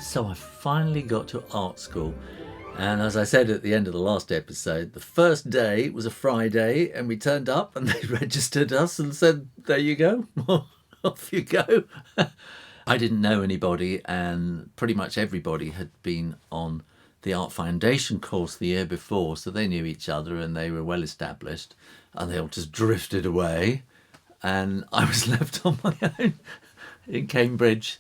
So I finally got to art school. And as I said at the end of the last episode, the first day was a Friday and we turned up and they registered us and said, there you go, off you go. I didn't know anybody, and pretty much everybody had been on the Art Foundation course the year before, so they knew each other and they were well established, and they all just drifted away. And I was left on my own in Cambridge.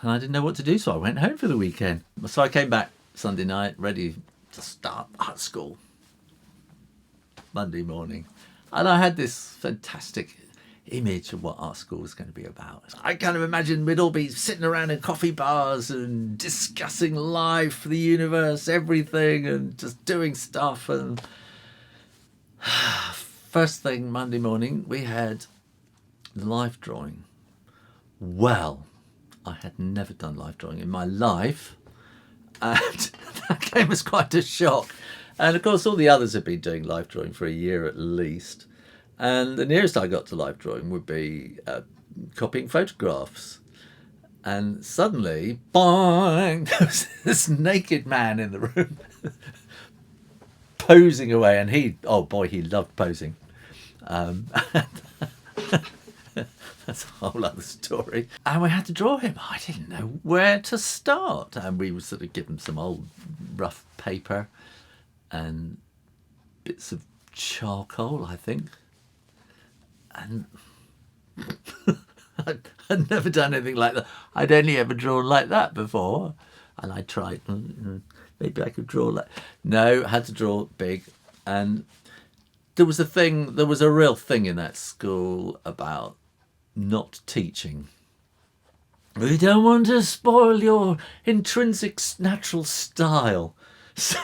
And I didn't know what to do, so I went home for the weekend. So I came back Sunday night, ready to start art school Monday morning. And I had this fantastic image of what art school was going to be about. I kind of imagined we'd all be sitting around in coffee bars and discussing life, the universe, everything, and just doing stuff. And first thing Monday morning, we had life drawing. Well, I had never done life drawing in my life, and that came as quite a shock. And of course, all the others had been doing life drawing for a year at least. And the nearest I got to life drawing would be copying photographs. And suddenly, boing, there was this naked man in the room posing away. And he loved posing. That's a whole other story. And we had to draw him. I didn't know where to start. And we would sort of give him some old rough paper and bits of charcoal, I think. And I'd never done anything like that. I'd only ever drawn like that before. And I tried, maybe I could draw like... No, I had to draw big. And there was a real thing in that school about not teaching. We don't want to spoil your intrinsic natural style. So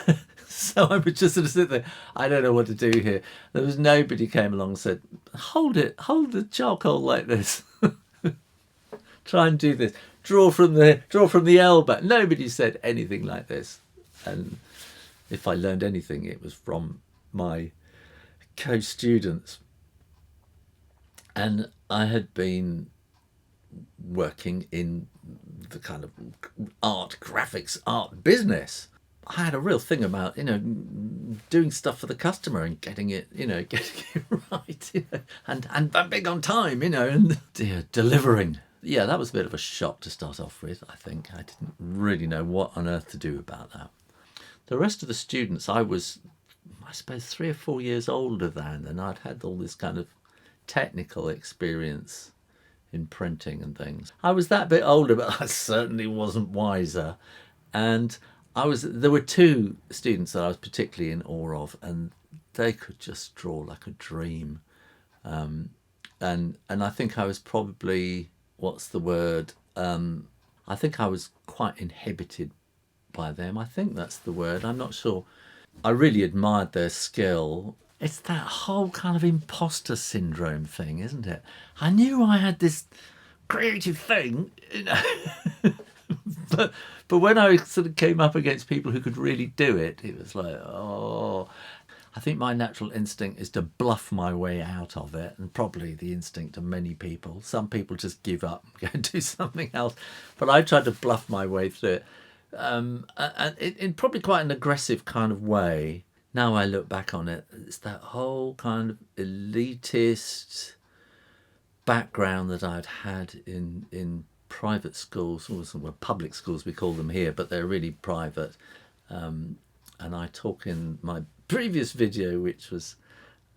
I would just sort of sit there. I don't know what to do here. There was nobody came along and said, hold the charcoal like this. Try and do this. Draw from the elbow. Nobody said anything like this. And if I learned anything, it was from my co-students. And I had been working in the kind of graphics art business. I had a real thing about, doing stuff for the customer and getting it right, and I'm big on time, and delivering. Yeah, that was a bit of a shock to start off with, I think. I didn't really know what on earth to do about that. The rest of the students, I was, I suppose, 3 or 4 years older than, and I'd had all this kind of technical experience in printing and things. I was that bit older, but I certainly wasn't wiser. And there were 2 students that I was particularly in awe of, and they could just draw like a dream. And I think I was probably, I think I was quite inhibited by them. I think that's the word. I'm not sure. I really admired their skill. It's that whole kind of imposter syndrome thing, isn't it? I knew I had this creative thing, but when I sort of came up against people who could really do it, it was like, oh. I think my natural instinct is to bluff my way out of it, and probably the instinct of many people. Some people just give up and go and do something else, but I tried to bluff my way through it, and in probably quite an aggressive kind of way. Now I look back on it, it's that whole kind of elitist background that I'd had in private schools, or public schools we call them here, but they're really private. And I talk in my previous video, which was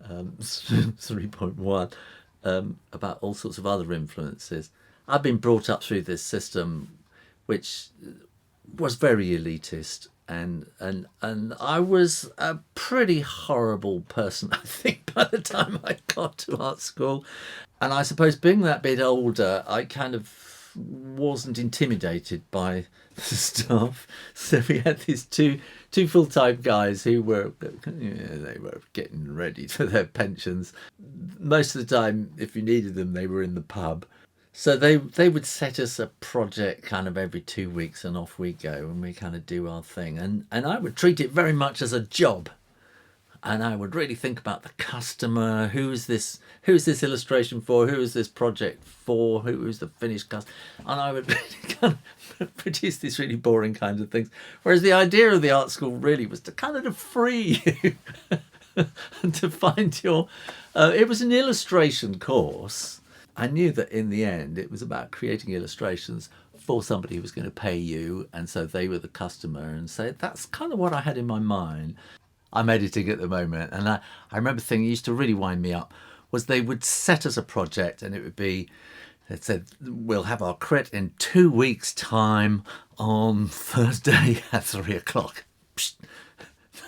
3.1, about all sorts of other influences. I've been brought up through this system, which was very elitist. And I was a pretty horrible person, I think, by the time I got to art school. And I suppose being that bit older, I kind of wasn't intimidated by the staff. So we had these two full-time guys who were, they were getting ready for their pensions. Most of the time, if you needed them, they were in the pub. So they would set us a project kind of every 2 weeks, and off we go, and we kind of do our thing. And I would treat it very much as a job. and I would really think about the customer. Who's this illustration for? Who is this project for? Who is the finished customer? And I would kind of produce these really boring kinds of things. Whereas the idea of the art school really was to kind of free you and to find your. It was an illustration course. I knew that in the end it was about creating illustrations for somebody who was going to pay you, and so they were the customer. And so that's kind of what I had in my mind. I'm editing at the moment, and I remember the thing that used to really wind me up was they would set us a project, and it would be, they said, we'll have our crit in 2 weeks' time on Thursday at 3:00. Psst.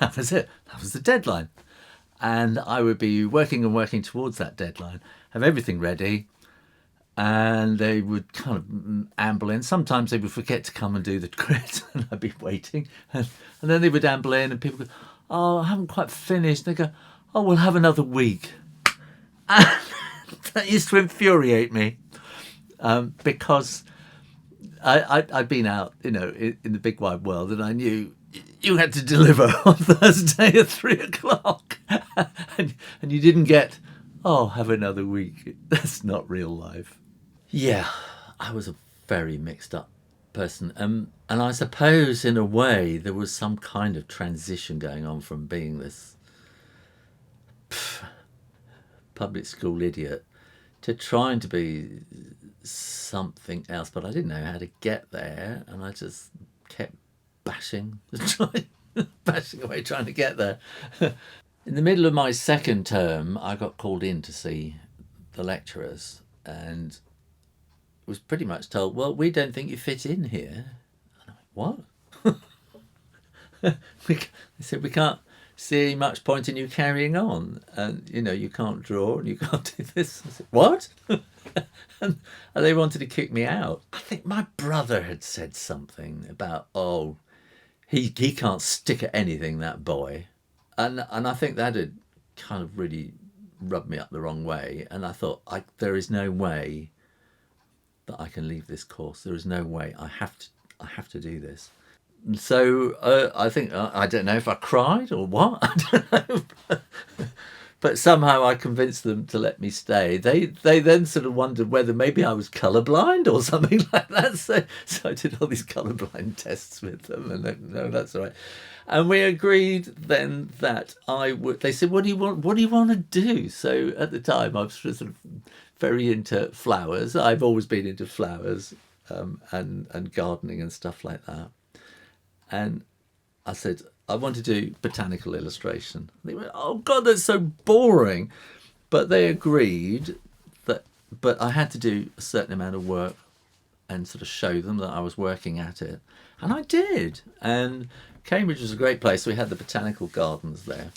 That was it. That was the deadline. And I would be working and working towards that deadline, have everything ready, and they would kind of amble in. Sometimes they would forget to come and do the crit, and I'd be waiting. And then they would amble in, and people go, oh, I haven't quite finished. They go, oh, we'll have another week. And that used to infuriate me because I'd been out, in the big wide world, and I knew you had to deliver on Thursday at 3:00, and you didn't get, oh, have another week. That's not real life. Yeah, I was a very mixed up person. And I suppose in a way there was some kind of transition going on from being this public school idiot to trying to be something else. But I didn't know how to get there, and I just kept bashing away trying to get there. In the middle of my second term, I got called in to see the lecturers, and was pretty much told, well, we don't think you fit in here. And I'm like, what? They said, we can't see much point in you carrying on. And, you can't draw and you can't do this. I said, what? and they wanted to kick me out. I think my brother had said something about, oh, he can't stick at anything, that boy. And I think that had kind of really rubbed me up the wrong way. And I thought, there is no way that I can leave this course. There is no way. I have to do this. And so I think, I don't know if I cried or what. I don't know. But somehow I convinced them to let me stay. They then sort of wondered whether maybe I was colourblind or something like that. So I did all these colourblind tests with them, and no, that's all right. And we agreed then that I would. They said, "What do you want? What do you want to do?" So at the time, I was sort of very into flowers. I've always been into flowers and gardening and stuff like that. And I said, I want to do botanical illustration. They went, oh God, that's so boring. But they agreed but I had to do a certain amount of work and sort of show them that I was working at it. And I did. And Cambridge was a great place. We had the botanical gardens there.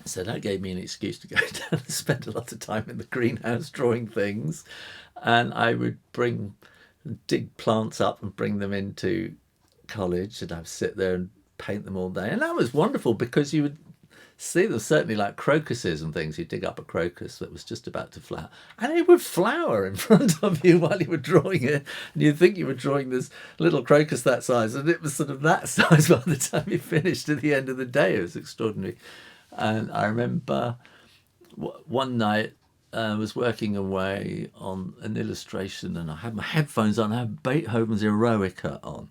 So that gave me an excuse to go down and spend a lot of time in the greenhouse drawing things. And I would dig plants up and bring them into college, and I'd sit there and paint them all day. And that was wonderful because you would see them, certainly like crocuses and things. You dig up a crocus that was just about to flower, and it would flower in front of you while you were drawing it. And you'd think you were drawing this little crocus that size, and it was sort of that size by the time you finished at the end of the day. It was extraordinary. And I remember one night I was working away on an illustration, and I had my headphones on. I had Beethoven's Eroica on.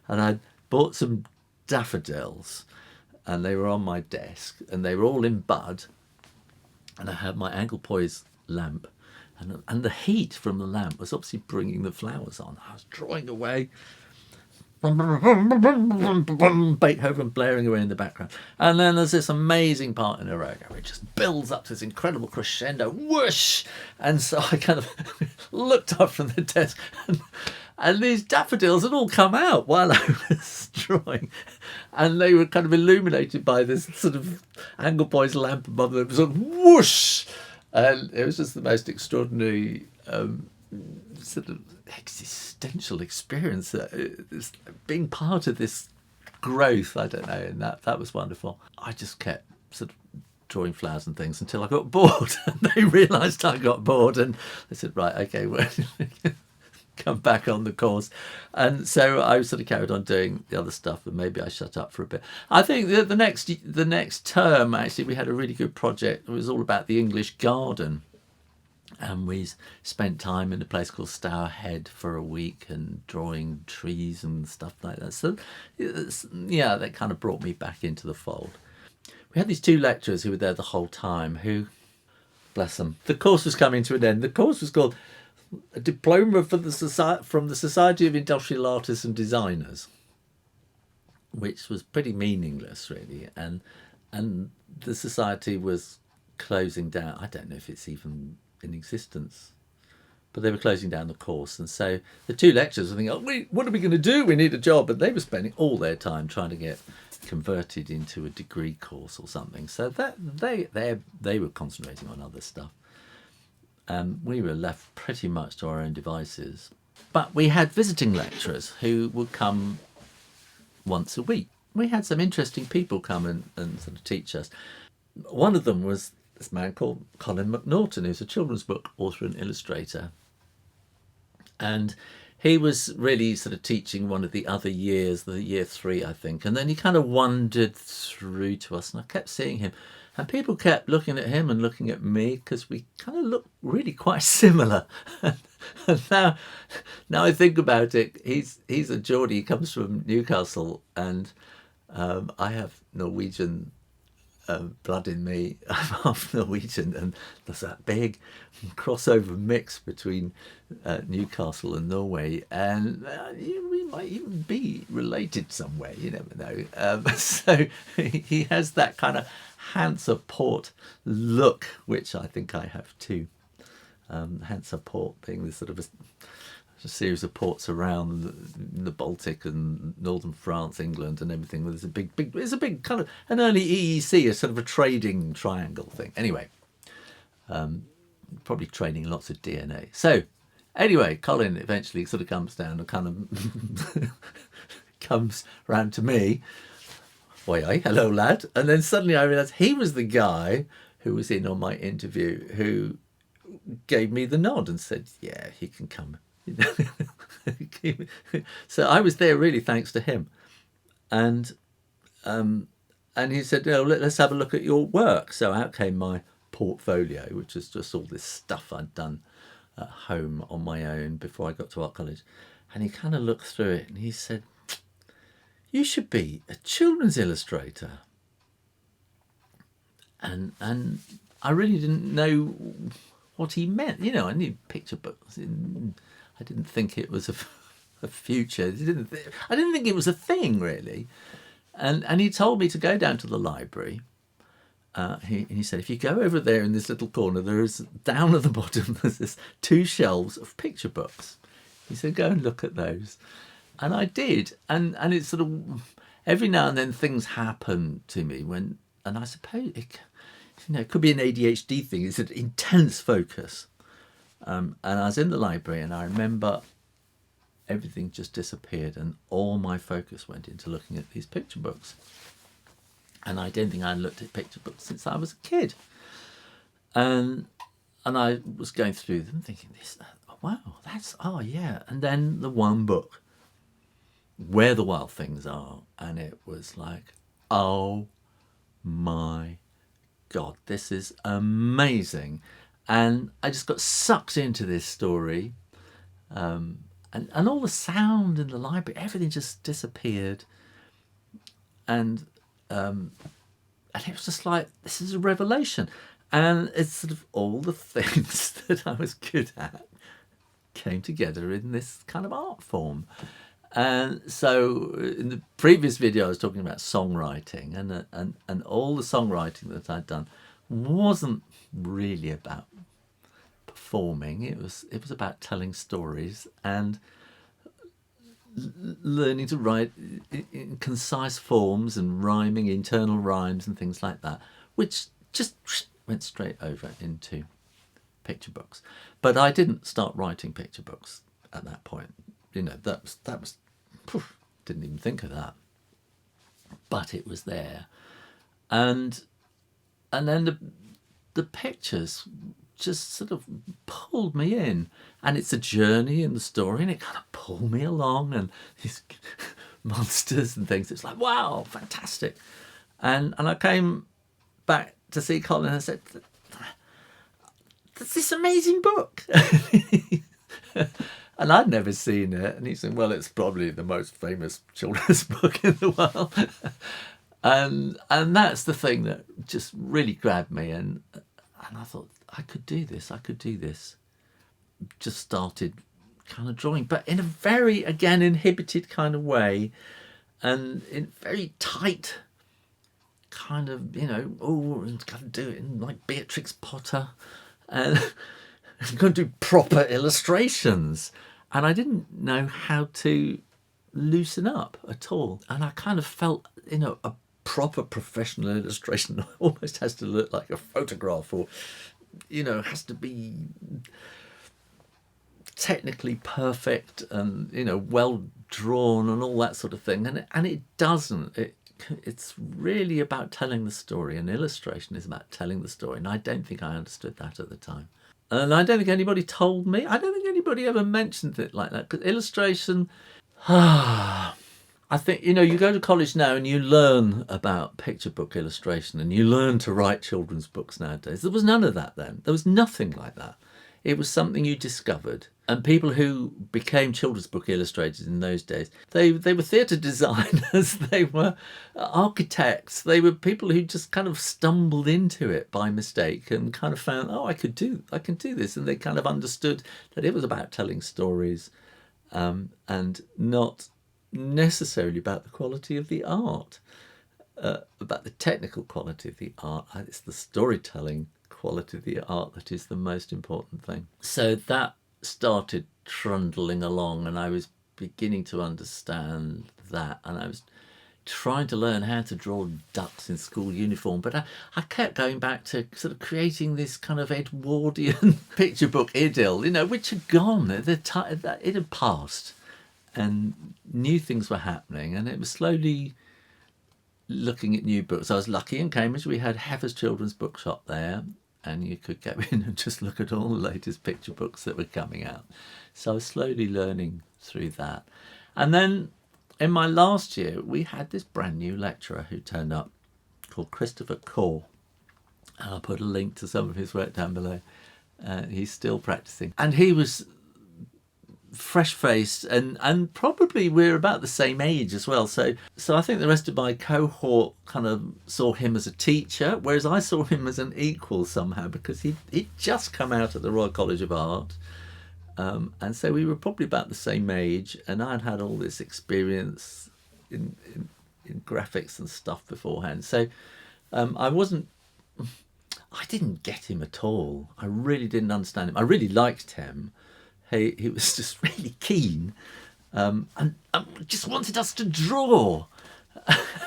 and I'd bought some daffodils, and they were on my desk, and they were all in bud, and I had my Anglepoise lamp, and the heat from the lamp was obviously bringing the flowers on. I was drawing away, Beethoven blaring away in the background, and then there's this amazing part in Eroica where it just builds up to this incredible crescendo, whoosh, and so I kind of looked up from the desk, and these daffodils had all come out while I was drawing, and they were kind of illuminated by this sort of Anglepoise lamp above them, sort of whoosh, and it was just the most extraordinary sort of existential experience, being part of this growth. I don't know, and that was wonderful. I just kept sort of drawing flowers and things until I got bored, and they realised I got bored, and they said, right, okay, well, come back on the course. And so I sort of carried on doing the other stuff, and maybe I shut up for a bit. I think the next term, actually, we had a really good project. It was all about the English garden. And we spent time in a place called Stour Head for a week and drawing trees and stuff like that. So, yeah, that kind of brought me back into the fold. We had these two lecturers who were there the whole time who, bless them, the course was coming to an end. The course was called A Diploma from the Society of Industrial Artists and Designers, which was pretty meaningless, really. And the society was closing down. I don't know if it's even in existence, but they were closing down the course. And so the two lecturers were thinking, oh, what are we going to do? We need a job. And they were spending all their time trying to get converted into a degree course or something. So that they were concentrating on other stuff. We were left pretty much to our own devices. But we had visiting lecturers who would come once a week. We had some interesting people come and sort of teach us. One of them was this man called Colin McNaughton, who's a children's book author and illustrator. And he was really sort of teaching one of the other years, the year 3, I think. And then he kind of wandered through to us, and I kept seeing him. And people kept looking at him and looking at me because we kind of look really quite similar. And now I think about it, he's a Geordie. He comes from Newcastle, and I have Norwegian blood in me. I'm half Norwegian, and there's that big crossover mix between Newcastle and Norway, and we might even be related somewhere. You never know. So he has that kind of Hansa Port look, which I think I have too. Hansa Port being this sort of a series of ports around the Baltic and northern France, England, and everything. There's it's a big kind of an early EEC, a sort of a trading triangle thing. Anyway, probably trading lots of DNA. So, anyway, Colin eventually sort of comes down and kind of comes round to me. Oi, hello, lad. And then suddenly I realised he was the guy who was in on my interview who gave me the nod and said, yeah, he can come. So I was there really thanks to him, and he said, "Oh, let's have a look at your work." So out came my portfolio, which is just all this stuff I'd done at home on my own before I got to art college. And he kind of looked through it and he said, "You should be a children's illustrator." And I really didn't know what he meant. You know, I knew picture books. I didn't think it was a future. I didn't think it was a thing, really. And he told me to go down to the library. He said, if you go over there in this little corner, there is, down at the bottom, there's this 2 shelves of picture books. He said, go and look at those. And I did. And it's sort of, every now and then things happen to me and I suppose it could be an ADHD thing. It's an intense focus. And I was in the library and I remember everything just disappeared and all my focus went into looking at these picture books. And I don't think I'd looked at picture books since I was a kid. And I was going through them thinking, oh yeah. And then the one book, Where the Wild Things Are. And it was like, oh my God, this is amazing. And I just got sucked into this story. And all the sound in the library, everything just disappeared. And it was just like, this is a revelation. And it's sort of all the things that I was good at came together in this kind of art form. And so in the previous video, I was talking about songwriting, and all the songwriting that I'd done wasn't really about performing. It was about telling stories and learning to write in concise forms and rhyming, internal rhymes and things like that, which just went straight over into picture books. But I didn't start writing picture books at that point. You know, that was didn't even think of that. But it was there. And then the pictures just sort of pulled me in. And it's a journey in the story, and it kind of pulled me along, and these monsters and things. It's like, wow, fantastic. And I came back to see Colin and I said, there's this amazing book. And I'd never seen it. And he said, well, it's probably the most famous children's book in the world. And that's the thing that just really grabbed me. And I thought, I could do this. Just started kind of drawing, but in a very, again, inhibited kind of way, and in very tight kind of, I'm going to do it in like Beatrix Potter, and I'm going to do proper illustrations. And I didn't know how to loosen up at all. And I kind of felt, a proper professional illustration almost has to look like a photograph, or, has to be technically perfect and, well drawn and all that sort of thing. And it doesn't. It's really about telling the story. And illustration is about telling the story. And I don't think I understood that at the time. And I don't think anybody told me. I don't think anybody ever mentioned it like that. Because illustration, I think, you go to college now and you learn about picture book illustration, and you learn to write children's books nowadays. There was none of that then. There was nothing like that. It was something you discovered. And people who became children's book illustrators in those days, they were theatre designers, they were architects, they were people who just kind of stumbled into it by mistake and kind of found, I can do this. And they kind of understood that it was about telling stories, and not necessarily about the quality of the art, about the technical quality of the art. It's the storytelling quality of the art that is the most important thing. So that started trundling along, and I was beginning to understand that, and I was trying to learn how to draw ducks in school uniform, but I kept going back to sort of creating this kind of Edwardian picture book idyll, which had gone. It had passed, and new things were happening, and it was slowly looking at new books. I was lucky in Cambridge, we had Heffer's Children's Bookshop there, and you could go in and just look at all the latest picture books that were coming out. So I was slowly learning through that. And then in my last year, we had this brand new lecturer who turned up called Christopher Core. And I'll put a link to some of his work down below. He's still practicing. And he was fresh-faced, and probably we're about the same age as well. So I think the rest of my cohort kind of saw him as a teacher, whereas I saw him as an equal somehow, because he'd just come out of the Royal College of Art. And so we were probably about the same age, and I'd had all this experience in graphics and stuff beforehand. So I didn't get him at all. I really didn't understand him. I really liked him. He was just really keen, and just wanted us to draw.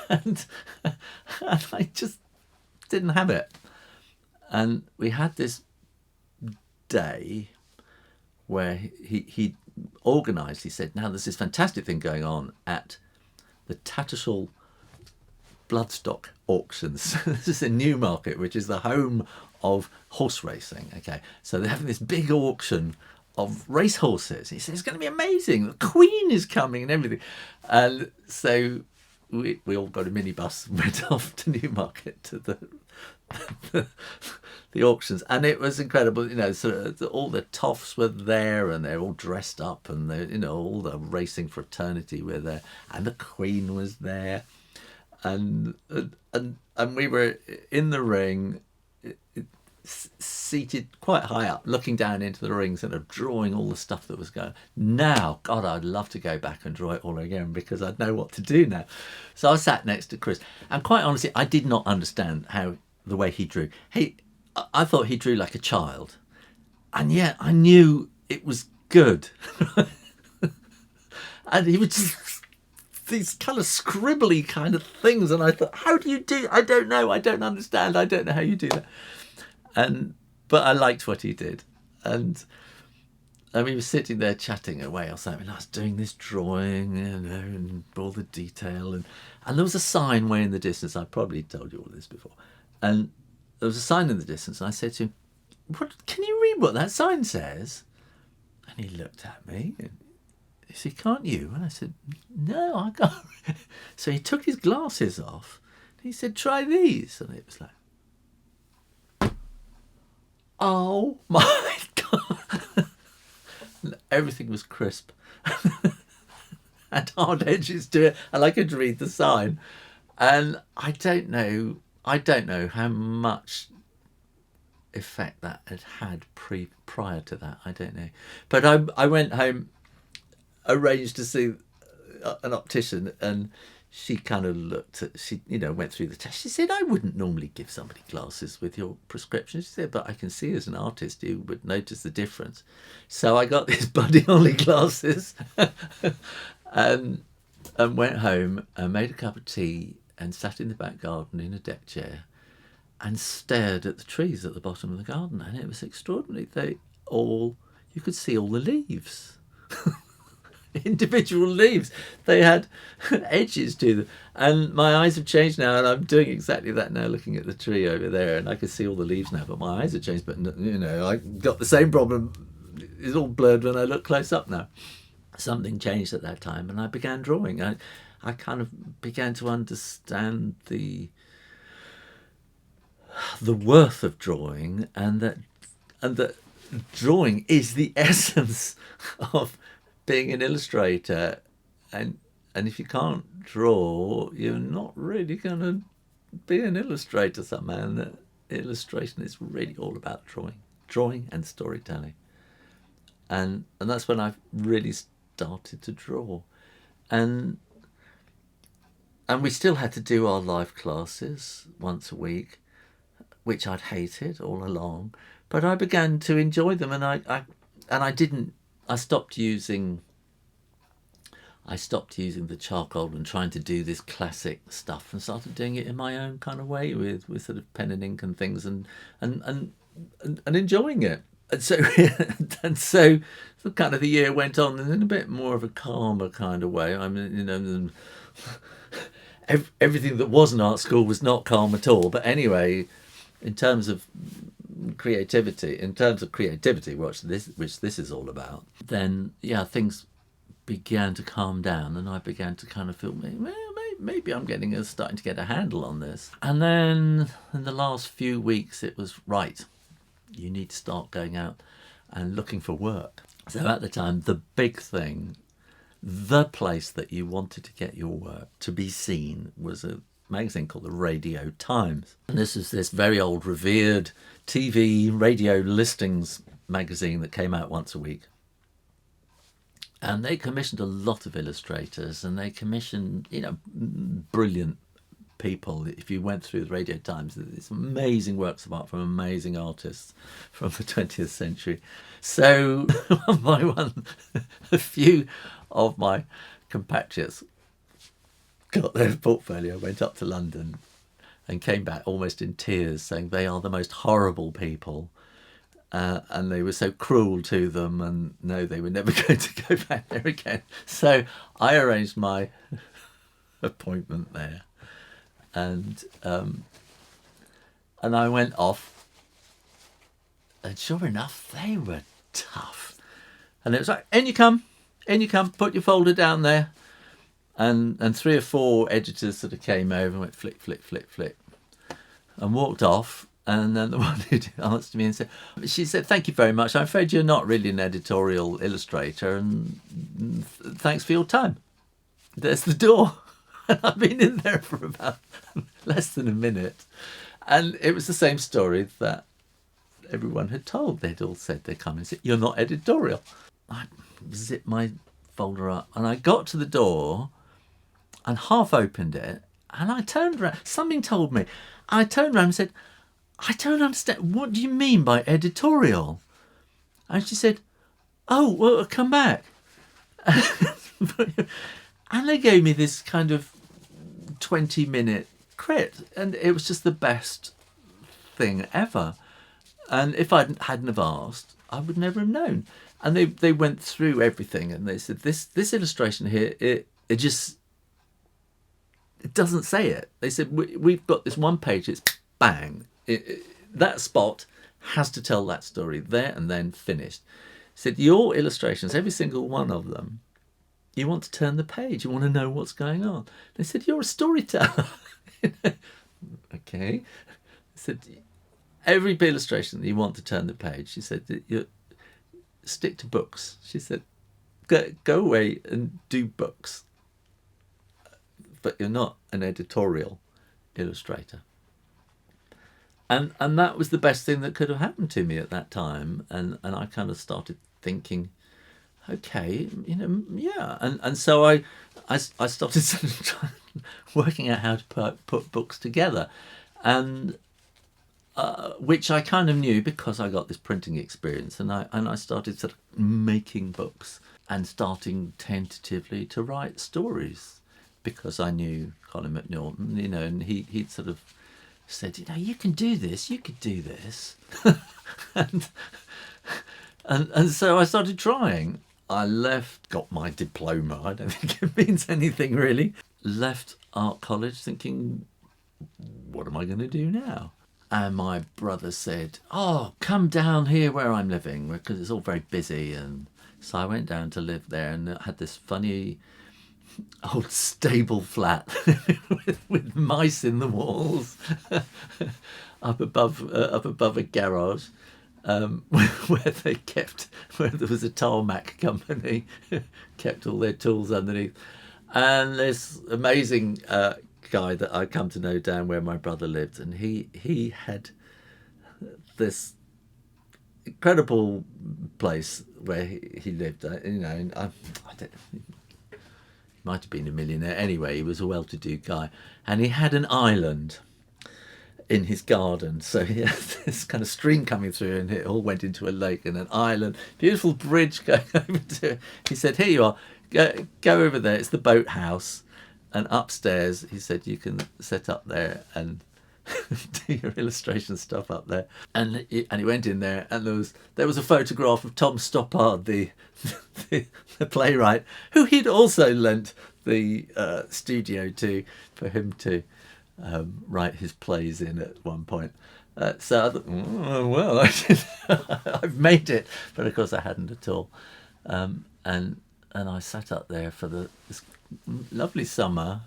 and I just didn't have it. And we had this day where he organised, he said, now there's this fantastic thing going on at the Tattershall Bloodstock auctions. This is in Newmarket, which is the home of horse racing. Okay, so they're having this big auction of race horses. He said, it's going to be amazing. The Queen is coming and everything. And so we all got a minibus and went off to Newmarket to the auctions, and it was incredible. So all the toffs were there, and they're all dressed up, and all the racing fraternity were there, and the Queen was there, and we were in the ring, seated quite high up, looking down into the ring, sort of drawing all the stuff that was going. Now, God, I'd love to go back and draw it all again, because I'd know what to do now. So I sat next to Chris, and quite honestly, I did not understand the way he drew. I thought he drew like a child, and yet I knew it was good. And he would just these kind of scribbly kind of things, and I thought, how do you do? I don't know. I don't understand. I don't know how you do that. But I liked what he did, and we were sitting there chatting away or something. I was doing this drawing, and all the detail, and there was a sign way in the distance. I probably told you all this before, and there was a sign in the distance, and I said to him, what, can you read what that sign says? And he looked at me and he said, can't you? And I said, no, I can't. So he took his glasses off. And he said, try these. And it was like, oh my God. And everything was crisp. Had hard edges to it, and I could read the sign. And I don't know how much effect that had prior to that. I don't know. But I went home, arranged to see an optician, and she kind of looked at, she went through the test. She said, I wouldn't normally give somebody glasses with your prescription. She said, but I can see as an artist you would notice the difference. So I got these Buddy Holly glasses and went home and made a cup of tea and sat in the back garden in a deck chair and stared at the trees at the bottom of the garden. And it was extraordinary. You could see all the leaves. Individual leaves. They had edges to them. And my eyes have changed now, and I'm doing exactly that now, looking at the tree over there, and I can see all the leaves now, but my eyes have changed. But, I got the same problem. It's all blurred when I look close up now. Something changed at that time, and I began drawing. I kind of began to understand the worth of drawing, and that drawing is the essence of being an illustrator, and if you can't draw, you're not really going to be an illustrator somehow. And illustration is really all about drawing and storytelling, and that's when I really started to draw, and we still had to do our live classes once a week, which I'd hated all along, but I began to enjoy them, and I stopped using the charcoal and trying to do this classic stuff, and started doing it in my own kind of way with sort of pen and ink and things, and enjoying it. And so the kind of the year went on in a bit more of a calmer kind of way. I mean, everything that wasn't art school was not calm at all. But anyway, in terms of creativity, which this is all about, then things began to calm down, and I began to kind of feel, maybe I'm starting to get a handle on this. And then in the last few weeks, it was right. You need to start going out and looking for work. So at the time, the big thing, the place that you wanted to get your work to be seen, was a magazine called the Radio Times. And this is this very old, revered TV, radio listings magazine that came out once a week. And they commissioned a lot of illustrators, and they commissioned, brilliant people. If you went through the Radio Times, there's amazing works of art from amazing artists from the 20th century. So one by one, a few of my compatriots got their portfolio, went up to London, and came back almost in tears, saying they are the most horrible people, and they were so cruel to them, and no, they were never going to go back there again. So I arranged my appointment there, and I went off, and sure enough, they were tough. And it was like, in you come, put your folder down there. And 3 or 4 editors sort of came over and went flick, flick, flick, flick, and walked off. And then the one who answered me and she said, thank you very much. I'm afraid you're not really an editorial illustrator, and thanks for your time. There's the door. And I've been in there for about less than a minute. And it was the same story that everyone had told. They'd all said, they'd come and said, you're not editorial. I zipped my folder up, and I got to the door and half opened it, and I turned around. Something told me. I turned around and said, I don't understand. What do you mean by editorial? And she said, oh, well, come back. And they gave me this kind of 20-minute crit, and it was just the best thing ever. And if I hadn't have asked, I would never have known. And they went through everything, and they said, this illustration here, it doesn't say it. They said, we've got this one page, it's bang. That spot has to tell that story there and then, finished. He said, your illustrations, every single one of them, you want to turn the page. You want to know what's going on. They said, you're a storyteller. Okay. I said, every illustration that you want to turn the page. She said, you stick to books. She said, go away and do books. But you're not an editorial illustrator. And that was the best thing that could have happened to me at that time. And I kind of started thinking, okay, yeah. And so I started sort of working out how to put books together, and which I kind of knew because I got this printing experience, and I started sort of making books and starting tentatively to write stories because I knew Colin McNaughton, and he'd sort of said, you can do this, you could do this, and so I started trying. I got my diploma. I don't think it means anything really. Left art college thinking, what am I going to do now? And my brother said, oh, come down here where I'm living, because it's all very busy. And so I went down to live there, and had this funny old stable flat with mice in the walls up above a garage. Where there was a tarmac company, kept all their tools underneath. And this amazing guy that I come to know down where my brother lived, and he had this incredible place where he lived, and I don't, he might have been a millionaire. Anyway, he was a well-to-do guy, and he had an island in his garden. So he had this kind of stream coming through, and it all went into a lake and an island, beautiful bridge going over to it. He said, here you are, go over there, it's the boathouse, and upstairs, he said, you can set up there and do your illustration stuff up there. And he went in there, and there was a photograph of Tom Stoppard, the playwright, who he'd also lent the studio to for him to write his plays in at one point. So I thought, oh, well, I've made it, but of course I hadn't at all. And I sat up there for this lovely summer,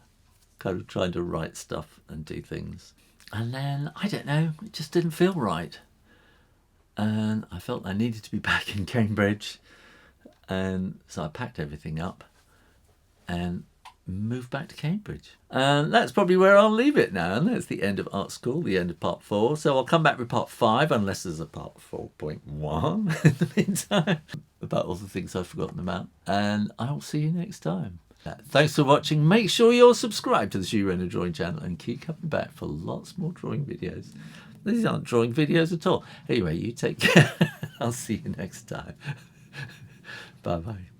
kind of trying to write stuff and do things. And then, I don't know, it just didn't feel right. And I felt I needed to be back in Cambridge. And so I packed everything up and moved back to Cambridge. And that's probably where I'll leave it now. And that's the end of art school, the end of part 4. So I'll come back with part 5, unless there's a part 4.1 in the meantime, about all the things I've forgotten about. And I'll see you next time. Thanks for watching. Make sure you're subscribed to the Hugh Renner Drawing channel, and keep coming back for lots more drawing videos. These aren't drawing videos at all. Anyway, you take care. I'll see you next time. Bye-bye.